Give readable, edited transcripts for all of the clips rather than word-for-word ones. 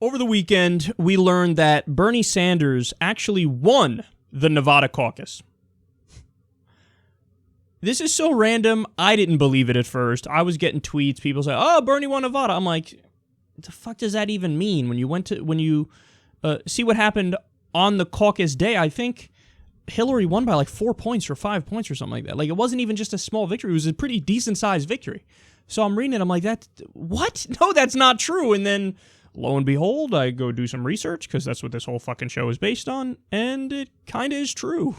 Over the weekend, we learned that Bernie Sanders actually won the Nevada caucus. This is so random, I didn't believe it at first. I was getting tweets, people say, oh, Bernie won Nevada. I'm like, what the fuck does that even mean? When you see what happened on the caucus day, I think Hillary won by like 4 points or 5 points or something like that. Like, it wasn't even just a small victory. It was a pretty decent-sized victory. So I'm reading it, I'm like, what? No, that's not true. And then, lo and behold, I go do some research, because that's what this whole fucking show is based on, and it kind of is true.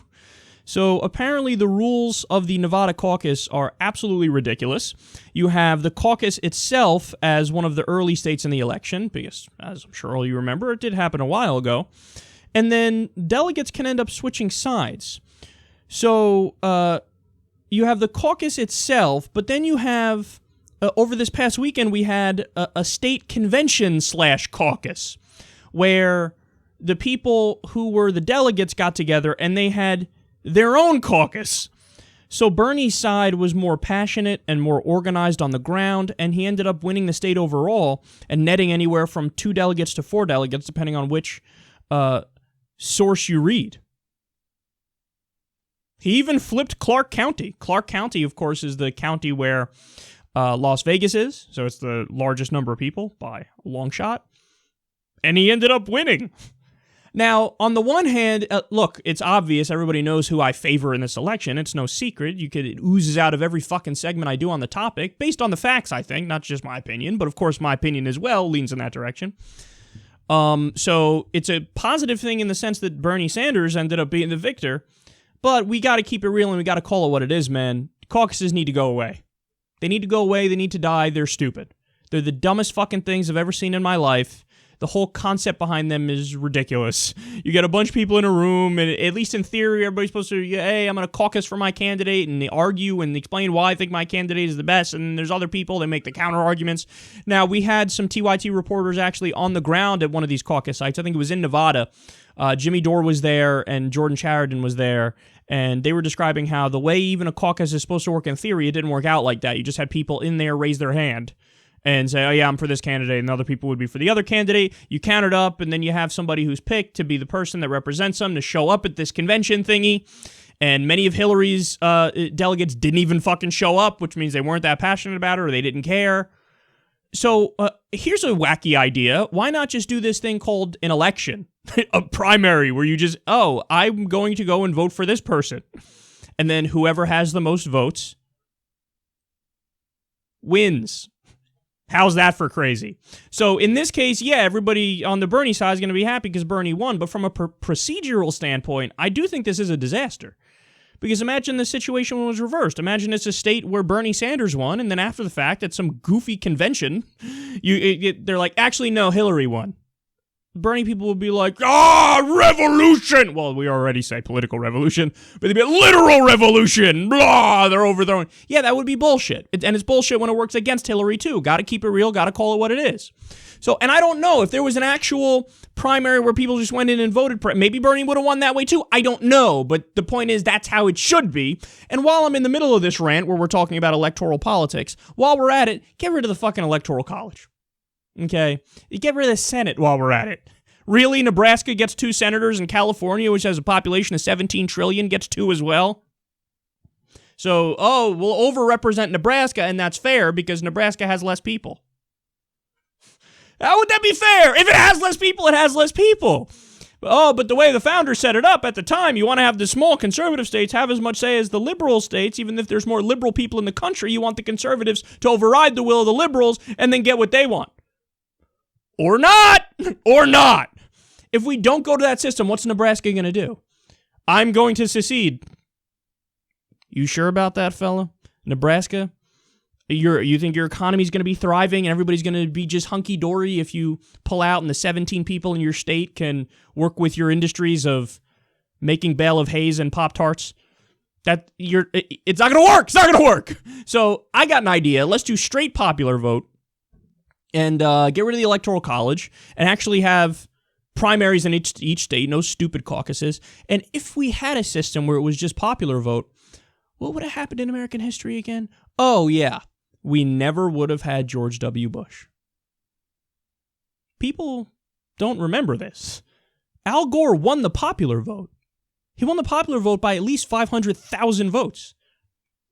So apparently the rules of the Nevada caucus are absolutely ridiculous. You have the caucus itself as one of the early states in the election, because, as I'm sure all you remember, it did happen a while ago. And then delegates can end up switching sides. So you have the caucus itself, but then you have, over this past weekend, we had a state convention / caucus, where the people who were the delegates got together and they had their own caucus. So Bernie's side was more passionate and more organized on the ground, and he ended up winning the state overall and netting anywhere from 2 delegates to 4 delegates, depending on which source you read. He even flipped Clark County. Clark County, of course, is the county where Las Vegas is, so it's the largest number of people by a long shot. And he ended up winning. Now, on the one hand, look, it's obvious. Everybody knows who I favor in this election. It's no secret. It oozes out of every fucking segment I do on the topic, based on the facts, I think, not just my opinion, but of course my opinion as well leans in that direction. So it's a positive thing in the sense that Bernie Sanders ended up being the victor, but we got to keep it real and we got to call it what it is, man. Caucuses need to go away. They need to go away. They need to die. They're stupid. They're the dumbest fucking things I've ever seen in my life. The whole concept behind them is ridiculous. You get a bunch of people in a room, and at least in theory, everybody's supposed to, hey, I'm going to caucus for my candidate, and they argue and explain why I think my candidate is the best, and there's other people that make the counter-arguments. Now, we had some TYT reporters actually on the ground at one of these caucus sites. I think it was in Nevada. Jimmy Dore was there, and Jordan Sheridan was there, and they were describing how the way even a caucus is supposed to work in theory, it didn't work out like that. You just had people in there raise their hand and say, oh yeah, I'm for this candidate, and other people would be for the other candidate. You count it up, and then you have somebody who's picked to be the person that represents them to show up at this convention thingy. And many of Hillary's delegates didn't even fucking show up, which means they weren't that passionate about it or they didn't care. So here's a wacky idea. Why not just do this thing called an election, a primary, where you just, oh, I'm going to go and vote for this person. And then whoever has the most votes wins. How's that for crazy? So in this case, yeah, everybody on the Bernie side is going to be happy because Bernie won. But from a procedural standpoint, I do think this is a disaster. Because imagine the situation was reversed. Imagine it's a state where Bernie Sanders won, and then after the fact, at some goofy convention, they're like, actually, no, Hillary won. Bernie people would be like, revolution! Well, we already say political revolution, but they'd be literal revolution! Blah! They're overthrown. Yeah, that would be bullshit. And it's bullshit when it works against Hillary, too. Gotta keep it real, gotta call it what it is. So, and I don't know if there was an actual primary where people just went in and voted. Maybe Bernie would have won that way, too. I don't know, but the point is that's how it should be. And while I'm in the middle of this rant where we're talking about electoral politics, while we're at it, get rid of the fucking Electoral College. Okay? Get rid of the Senate while we're at it. Really? Nebraska gets 2 senators, and California, which has a population of 17 trillion, gets 2 as well? So, we'll overrepresent Nebraska, and that's fair because Nebraska has less people. How would that be fair? If it has less people, it has less people. Oh, but the way the founders set it up at the time, you want to have the small conservative states have as much say as the liberal states. Even if there's more liberal people in the country, you want the conservatives to override the will of the liberals and then get what they want. Or not. Or not. If we don't go to that system, what's Nebraska going to do? I'm going to secede. You sure about that, fella? Nebraska? You think your economy's going to be thriving and everybody's going to be just hunky-dory if you pull out and the 17 people in your state can work with your industries of making bale of hays and Pop-Tarts? It's not going to work. It's not going to work. So I got an idea. Let's do straight popular vote and get rid of the Electoral College and actually have primaries in each state, no stupid caucuses. And if we had a system where it was just popular vote, what would have happened in American history again? Oh, yeah. We never would have had George W. Bush. People don't remember this. Al Gore won the popular vote. He won the popular vote by at least 500,000 votes.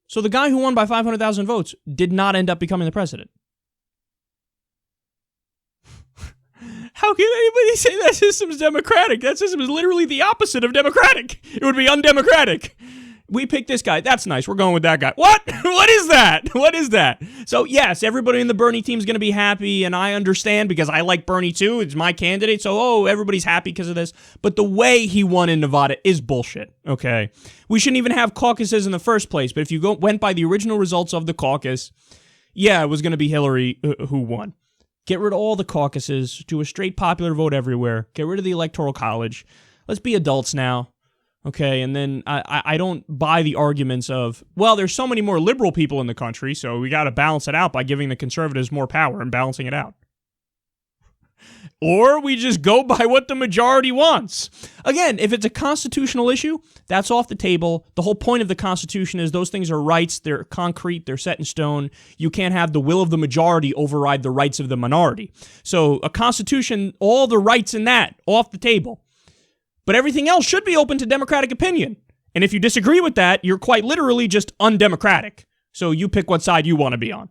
So the guy who won by 500,000 votes did not end up becoming the president. How can anybody say that system's democratic? That system is literally the opposite of democratic. It would be undemocratic. We picked this guy. That's nice. We're going with that guy. What? What is that? What is that? So, yes, everybody in the Bernie team is going to be happy, and I understand because I like Bernie too. It's my candidate. So, everybody's happy because of this. But the way he won in Nevada is bullshit, okay? We shouldn't even have caucuses in the first place. But if you went by the original results of the caucus, yeah, it was going to be Hillary who won. Get rid of all the caucuses. Do a straight popular vote everywhere. Get rid of the Electoral College. Let's be adults now. Okay, and then I don't buy the arguments of, well, there's so many more liberal people in the country, so we got to balance it out by giving the conservatives more power and balancing it out. Or we just go by what the majority wants. Again, if it's a constitutional issue, that's off the table. The whole point of the Constitution is those things are rights. They're concrete. They're set in stone. You can't have the will of the majority override the rights of the minority. So a Constitution, all the rights in that, off the table. But everything else should be open to democratic opinion. And if you disagree with that, you're quite literally just undemocratic. So you pick what side you want to be on.